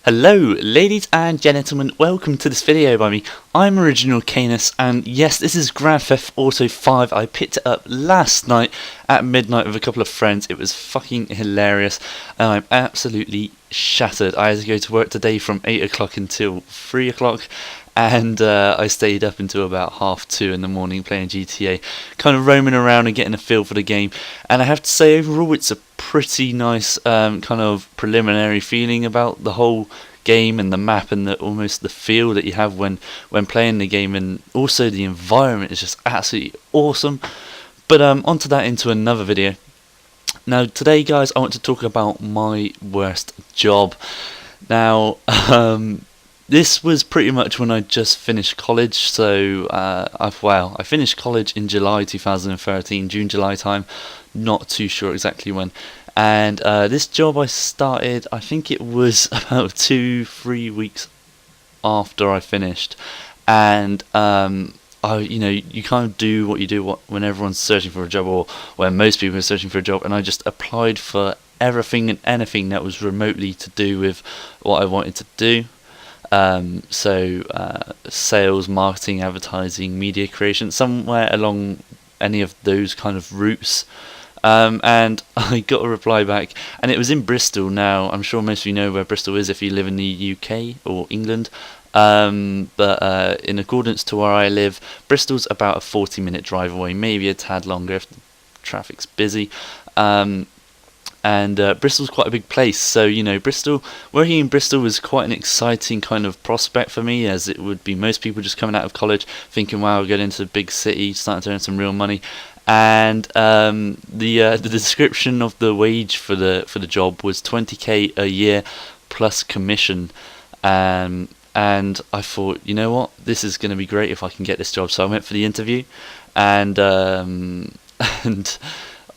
Hello ladies and gentlemen, welcome to this video by me. I'm Original Canis, and yes, this is Grand Theft Auto 5. I picked it up last night at midnight with a couple of friends. It was fucking hilarious and I'm absolutely shattered. I had to go to work today from 8 o'clock until 3 o'clock, and I stayed up until about 2:30 in the morning playing GTA, kind of roaming around and getting a feel for the game. And I have to say, overall it's a pretty nice kind of preliminary feeling about the whole game and the map and almost the feel that you have when playing the game, and also the environment is just absolutely awesome. But onto that into another video. Now today guys, I want to talk about my worst job. Now this was pretty much when I just finished college, so I finished college in July 2013, June-July time, not too sure exactly when. And this job I started, I think it was about 2-3 weeks after I finished. And you kind of do what you do when everyone's searching for a job, or when most people are searching for a job, and I just applied for everything and anything that was remotely to do with what I wanted to do. Sales, marketing, advertising, media creation, somewhere along any of those kind of routes. And I got a reply back, and it was in Bristol. Now, I'm sure most of you know where Bristol is if you live in the UK or England. But in accordance to where I live, Bristol's about a 40-minute drive away, maybe a tad longer if the traffic's busy. And Bristol's quite a big place, so working in Bristol was quite an exciting kind of prospect for me, as it would be most people just coming out of college thinking, wow, I'll get into a big city, starting to earn some real money. And the description of the wage for the job was 20k a year plus commission. And I thought, you know what, this is going to be great if I can get this job. So I went for the interview, and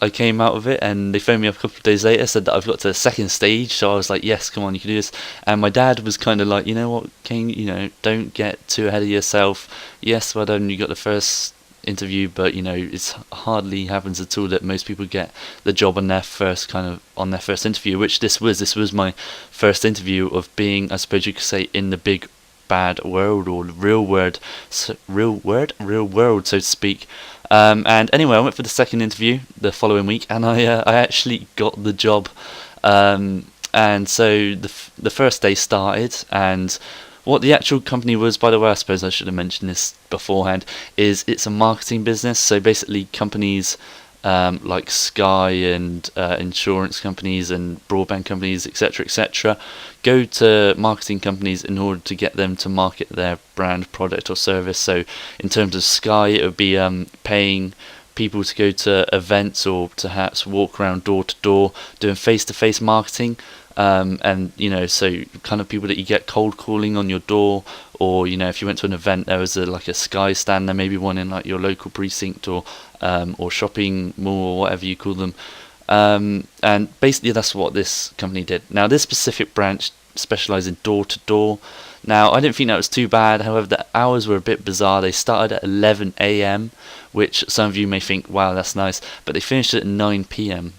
I came out of it, and they phoned me up a couple of days later, said that I've got to the second stage. So I was like, yes, come on, you can do this. And my dad was kind of like, you know what, Kane, don't get too ahead of yourself. Yes, well done, you got the first interview, but it's hardly happens at all that most people get the job on their first interview, which this was my first interview of being, I suppose you could say, in the big bad world, or real world, so to speak. And anyway, I went for the second interview the following week, and I actually got the job. And so the first day started, and what the actual company was, by the way, I suppose I should have mentioned this beforehand, is it's a marketing business. So basically companies like Sky and insurance companies and broadband companies, etc., go to marketing companies in order to get them to market their brand, product or service. So in terms of Sky, it would be paying people to go to events, or perhaps walk around door to door doing face-to-face marketing. So kind of people that you get cold calling on your door, or if you went to an event, there was a Sky stand, there may be one in like your local precinct or shopping mall, or whatever you call them. And basically that's what this company did. Now this specific branch specialised in door to door. Now I didn't think that was too bad. However, the hours were a bit bizarre. They started at 11 AM, which some of you may think, wow, that's nice, but they finished at 9 PM.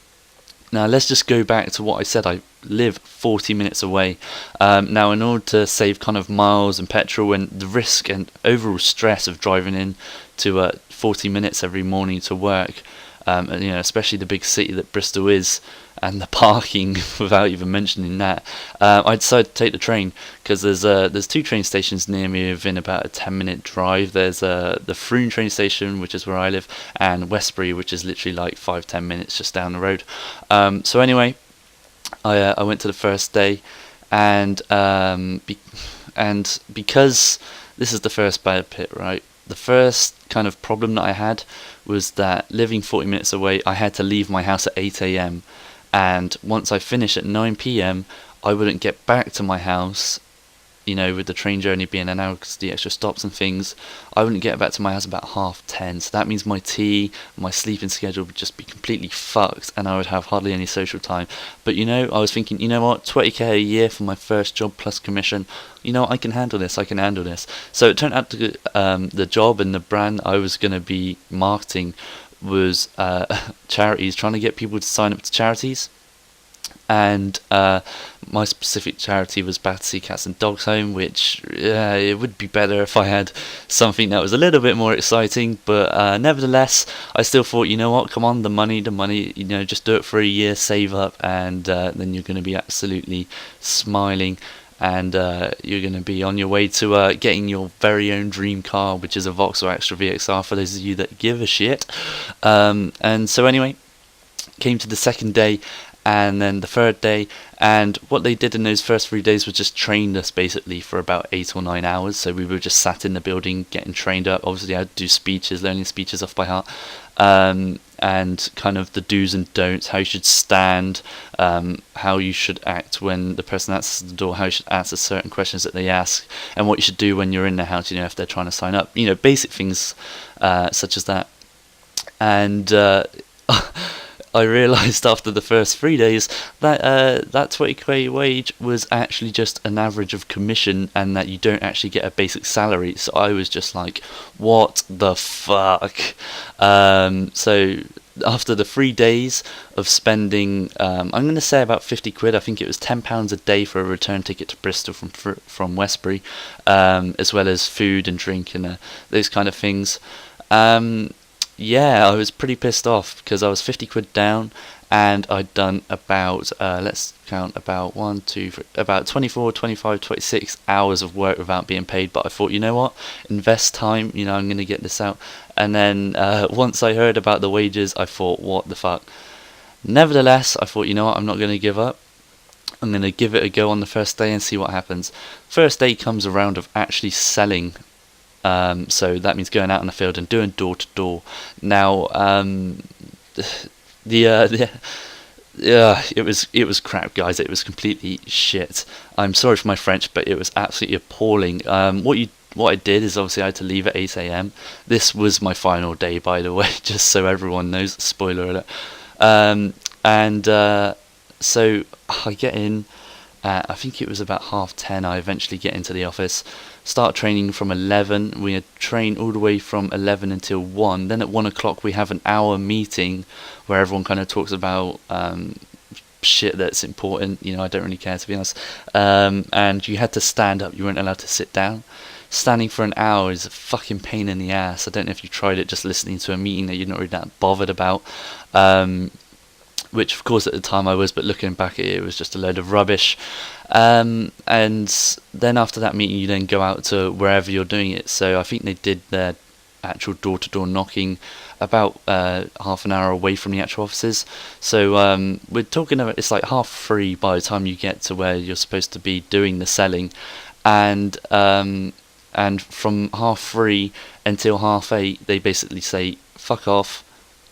Now let's just go back to what I said. I live 40 minutes away. Now in order to save kind of miles and petrol and the risk and overall stress of driving in to 40 minutes every morning to work, especially the big city that Bristol is, and the parking without even mentioning that, I decided to take the train, because there's two train stations near me within about a 10-minute drive. There's the Frome train station, which is where I live, and Westbury, which is literally like 5-10 minutes just down the road. So anyway, I went to the first day, and because this is the first bad bit, right? The first kind of problem that I had was that living 40 minutes away, I had to leave my house at 8 AM. And once I finished at 9 PM, I wouldn't get back to my house, with the train journey being an hour because the extra stops and things. I wouldn't get back to my house about 10:30. So that means my tea, my sleeping schedule would just be completely fucked, and I would have hardly any social time. But I was thinking, you know what, 20k a year for my first job plus commission, I can handle this. So it turned out to the job and the brand I was going to be marketing was charities, trying to get people to sign up to charities. And my specific charity was Battersea Cats and Dogs Home, which it would be better if I had something that was a little bit more exciting, but nevertheless, I still thought, you know what, come on, the money, just do it for a year, save up, and then you're going to be absolutely smiling, and you're going to be on your way to getting your very own dream car, which is a Vauxhall Extra VXR, for those of you that give a shit. And so anyway, came to the second day, and then the third day, and what they did in those first 3 days was just trained us basically for about 8 or 9 hours. So we were just sat in the building getting trained up. Obviously I had to do speeches, learning speeches off by heart, and kind of the do's and don'ts, how you should stand, how you should act when the person answers the door, how you should answer certain questions that they ask, and what you should do when you're in the house, if they're trying to sign up, basic things such as that. And I realised after the first 3 days that that 20k wage was actually just an average of commission, and that you don't actually get a basic salary. So I was just like, what the fuck? So after the 3 days of spending, I'm going to say about 50 quid, I think it was £10 a day for a return ticket to Bristol from Westbury, as well as food and drink and those kind of things. Yeah, I was pretty pissed off because I was 50 quid down, and I'd done about, let's count, about 24, 25, 26 hours of work without being paid. But I thought, you know what, invest time, I'm going to get this out. And then once I heard about the wages, I thought, what the fuck. Nevertheless, I thought, you know what, I'm not going to give up. I'm going to give it a go on the first day and see what happens. First day comes around of actually selling. So that means going out in the field and doing door to door. Now, it was crap, guys. It was completely shit. I'm sorry for my French, but it was absolutely appalling. What I did is, obviously I had to leave at 8 AM. This was my final day, by the way, just so everyone knows. Spoiler alert. So I get in. I think it was about 10:30. I eventually get into the office. Start training from 11. We had trained all the way from 11 until 1. Then at 1 o'clock we have an hour meeting where everyone kind of talks about shit that's important. I don't really care, to be honest. And you had to stand up. You weren't allowed to sit down. Standing for an hour is a fucking pain in the ass. I don't know if you tried it, just listening to a meeting that you're not really that bothered about. Which of course at the time I was, but looking back at it, it was just a load of rubbish. And then after that meeting you then go out to wherever you're doing it. So I think they did their actual door-to-door knocking about half an hour away from the actual offices. So we're talking about, it's like 3:30 by the time you get to where you're supposed to be doing the selling. And from 3:30 until 8:30 they basically say, fuck off,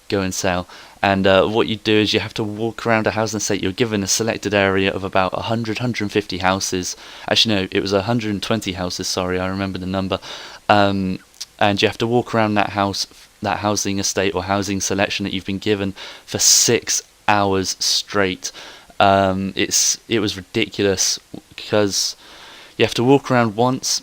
go and sell. And what you do is you have to walk around a housing estate. You're given a selected area of about 150 houses. Actually, no, it was 120 houses. Sorry, I remember the number. And you have to walk around that housing estate or housing selection that you've been given for 6 hours straight. It was ridiculous because you have to walk around once.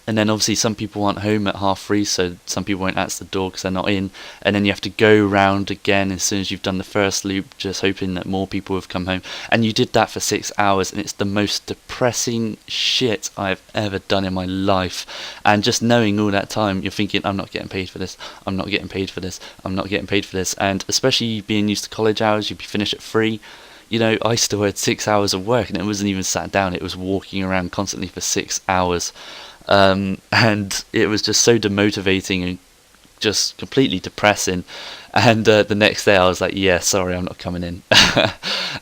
And then obviously some people aren't home at 3:30, so some people won't answer the door because they're not in. And then you have to go round again as soon as you've done the first loop, just hoping that more people have come home. And you did that for 6 hours, and it's the most depressing shit I've ever done in my life. And just knowing all that time, you're thinking, I'm not getting paid for this, I'm not getting paid for this, I'm not getting paid for this. And especially being used to college hours, you'd be finished at 3. I still had 6 hours of work, and it wasn't even sat down, it was walking around constantly for 6 hours. And it was just so demotivating and just completely depressing. And the next day I was like, yeah, sorry, I'm not coming in.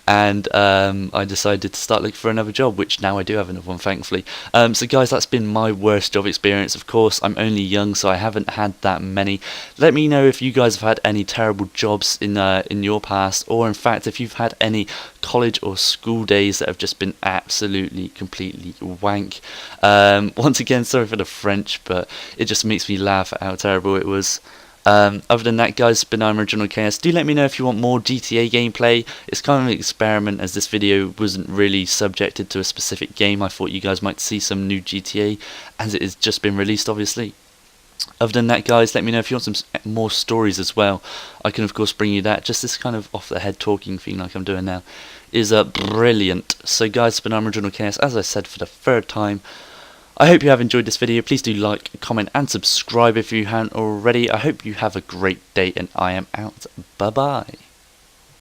And I decided to start looking for another job, which now I do have another one, thankfully. So guys, that's been my worst job experience. Of course, I'm only young, so I haven't had that many. Let me know if you guys have had any terrible jobs in your past, or in fact if you've had any college or school days that have just been absolutely completely wank. Once again, sorry for the French, but it just makes me laugh at how terrible it was. Other than that, guys, it's been I'm Original Chaos. Do let me know if you want more GTA gameplay. It's kind of an experiment, as this video wasn't really subjected to a specific game. I thought you guys might see some new GTA, as it has just been released, obviously. Other than that, guys, let me know if you want some more stories as well. I can of course bring you that. Just this kind of off the head talking thing like I'm doing now is brilliant. So guys, it's been Original Chaos, as I said for the third time. I hope you have enjoyed this video. Please do like, comment and subscribe if you haven't already. I hope you have a great day, and I am out. Bye bye.